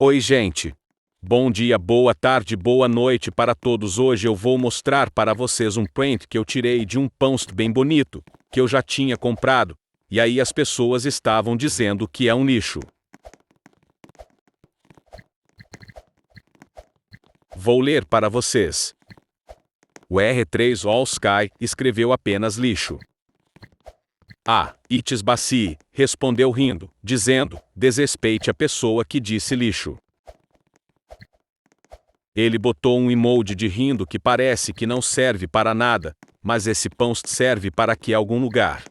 Oi, gente. Bom dia, boa tarde, boa noite para todos. Hoje eu vou mostrar para vocês um print que eu tirei de um post bem bonito, que eu já tinha comprado, e aí as pessoas estavam dizendo que é um lixo. Vou ler para vocês. O R3 All Sky escreveu apenas lixo. It's Baci respondeu rindo, dizendo: desrespeite a pessoa que disse lixo. Ele botou um emoji de rindo que parece que não serve para nada, mas esse post serve para que algum lugar.